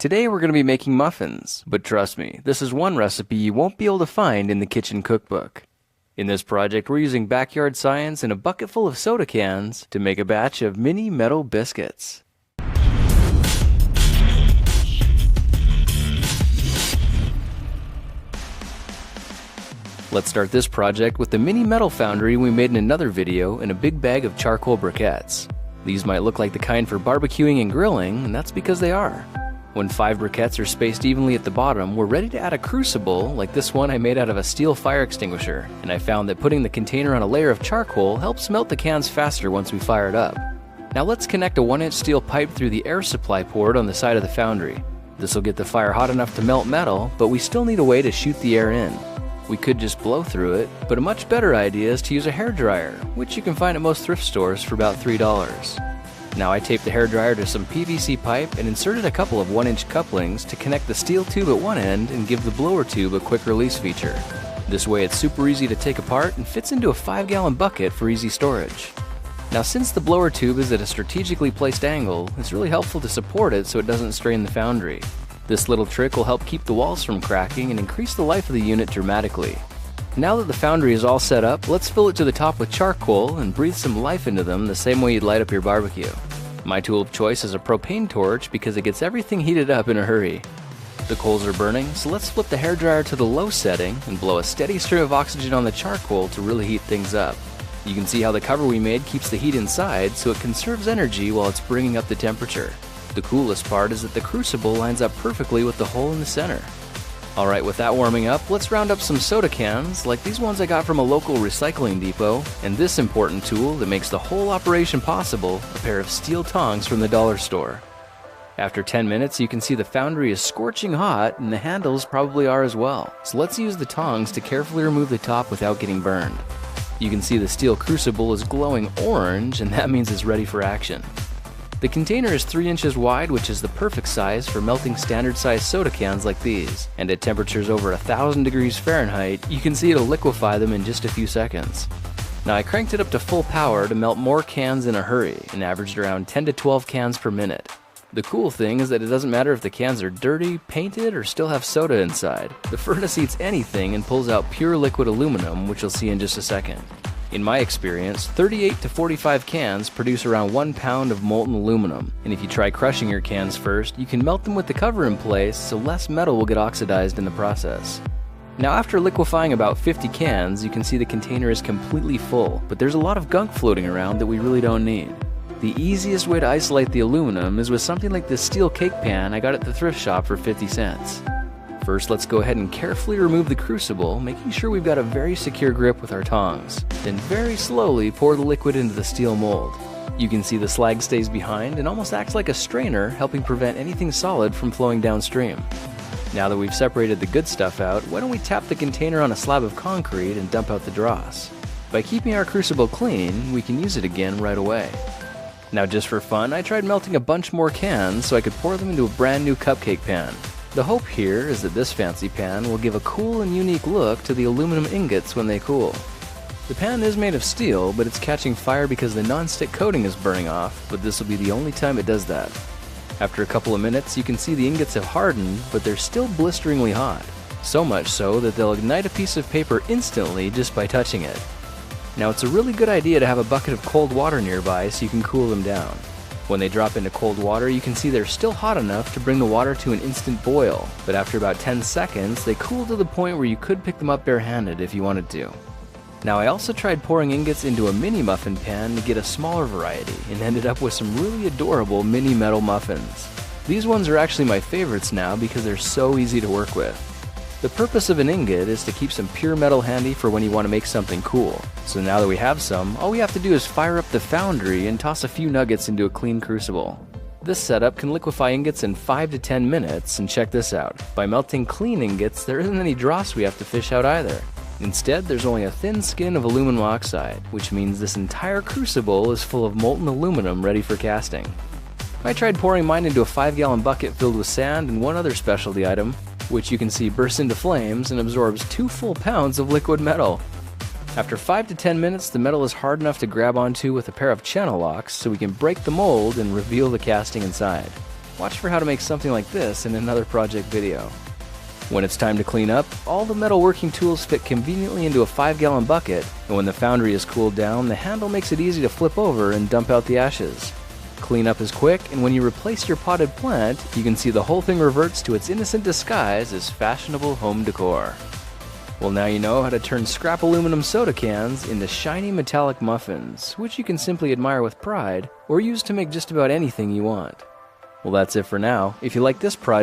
Today we're going to be making muffins, but trust me, this is one recipe you won't be able to find in the kitchen cookbook. In this project, we're using backyard science and a bucket full of soda cans to make a batch of mini metal biscuits. Let's start this project with the mini metal foundry we made in another video and a big bag of charcoal briquettes. These might look like the kind for barbecuing and grilling, and that's because they are. When 5 briquettes are spaced evenly at the bottom, we're ready to add a crucible like this one I made out of a steel fire extinguisher, and I found that putting the container on a layer of charcoal helps melt the cans faster once we fire it up. Now let's connect a 1-inch steel pipe through the air supply port on the side of the foundry. This will get the fire hot enough to melt metal, but we still need a way to shoot the air in. We could just blow through it, but a much better idea is to use a hairdryer, which you can find at most thrift stores for about $3. Now I taped the hairdryer to some PVC pipe and inserted a couple of 1-inch couplings to connect the steel tube at one end and give the blower tube a quick release feature. This way it's super easy to take apart and fits into a 5-gallon bucket for easy storage. Now since the blower tube is at a strategically placed angle, it's really helpful to support it so it doesn't strain the foundry. This little trick will help keep the walls from cracking and increase the life of the unit dramatically. Now that the foundry is all set up, let's fill it to the top with charcoal and breathe some life into them the same way you'd light up your barbecue. My tool of choice is a propane torch because it gets everything heated up in a hurry. The coals are burning, so let's flip the hairdryer to the low setting and blow a steady stream of oxygen on the charcoal to really heat things up. You can see how the cover we made keeps the heat inside so it conserves energy while it's bringing up the temperature. The coolest part is that the crucible lines up perfectly with the hole in the center. Alright, with that warming up, let's round up some soda cans, like these ones I got from a local recycling depot, and this important tool that makes the whole operation possible, a pair of steel tongs from the dollar store. After 10 minutes, you can see the foundry is scorching hot, and the handles probably are as well, so let's use the tongs to carefully remove the top without getting burned. You can see the steel crucible is glowing orange, and that means it's ready for action. The container is 3 inches wide, which is the perfect size for melting standard-sized soda cans like these, and at temperatures over 1,000 degrees Fahrenheit, you can see it'll liquefy them in just a few seconds. Now I cranked it up to full power to melt more cans in a hurry, and averaged around 10 to 12 cans per minute. The cool thing is that it doesn't matter if the cans are dirty, painted, or still have soda inside. The furnace eats anything and pulls out pure liquid aluminum, which you'll see in just a second. In my experience, 38 to 45 cans produce around 1 pound of molten aluminum, and if you try crushing your cans first, you can melt them with the cover in place so less metal will get oxidized in the process. Now after liquefying about 50 cans, you can see the container is completely full, but there's a lot of gunk floating around that we really don't need. The easiest way to isolate the aluminum is with something like this steel cake pan I got at the thrift shop for 50 cents. First, let's go ahead and carefully remove the crucible, making sure we've got a very secure grip with our tongs. Then very slowly pour the liquid into the steel mold. You can see the slag stays behind and almost acts like a strainer, helping prevent anything solid from flowing downstream. Now that we've separated the good stuff out, why don't we tap the container on a slab of concrete and dump out the dross. By keeping our crucible clean, we can use it again right away. Now just for fun, I tried melting a bunch more cans so I could pour them into a brand new cupcake pan. The hope here is that this fancy pan will give a cool and unique look to the aluminum ingots when they cool. The pan is made of steel, but it's catching fire because the non-stick coating is burning off, but this will be the only time it does that. After a couple of minutes, you can see the ingots have hardened, but they're still blisteringly hot. So much so that they'll ignite a piece of paper instantly just by touching it. Now it's a really good idea to have a bucket of cold water nearby so you can cool them down. When they drop into cold water, you can see they're still hot enough to bring the water to an instant boil, but after about 10 seconds, they cool to the point where you could pick them up barehanded if you wanted to. Now I also tried pouring ingots into a mini muffin pan to get a smaller variety, and ended up with some really adorable mini metal muffins. These ones are actually my favorites now because they're so easy to work with. The purpose of an ingot is to keep some pure metal handy for when you want to make something cool. So now that we have some, all we have to do is fire up the foundry and toss a few nuggets into a clean crucible. This setup can liquefy ingots in 5 to 10 minutes, and check this out. By melting clean ingots, there isn't any dross we have to fish out either. Instead, there's only a thin skin of aluminum oxide, which means this entire crucible is full of molten aluminum ready for casting. I tried pouring mine into a 5-gallon bucket filled with sand and one other specialty item, which you can see bursts into flames and absorbs 2 full pounds of liquid metal. After 5 to 10 minutes, the metal is hard enough to grab onto with a pair of channel locks so we can break the mold and reveal the casting inside. Watch for how to make something like this in another project video. When it's time to clean up, all the metal working tools fit conveniently into a 5-gallon bucket, and when the foundry is cooled down, the handle makes it easy to flip over and dump out the ashes. Cleanup is quick, and when you replace your potted plant, you can see the whole thing reverts to its innocent disguise as fashionable home decor. Well, now you know how to turn scrap aluminum soda cans into shiny metallic muffins, which you can simply admire with pride, or use to make just about anything you want. Well, that's it for now. If you like this project,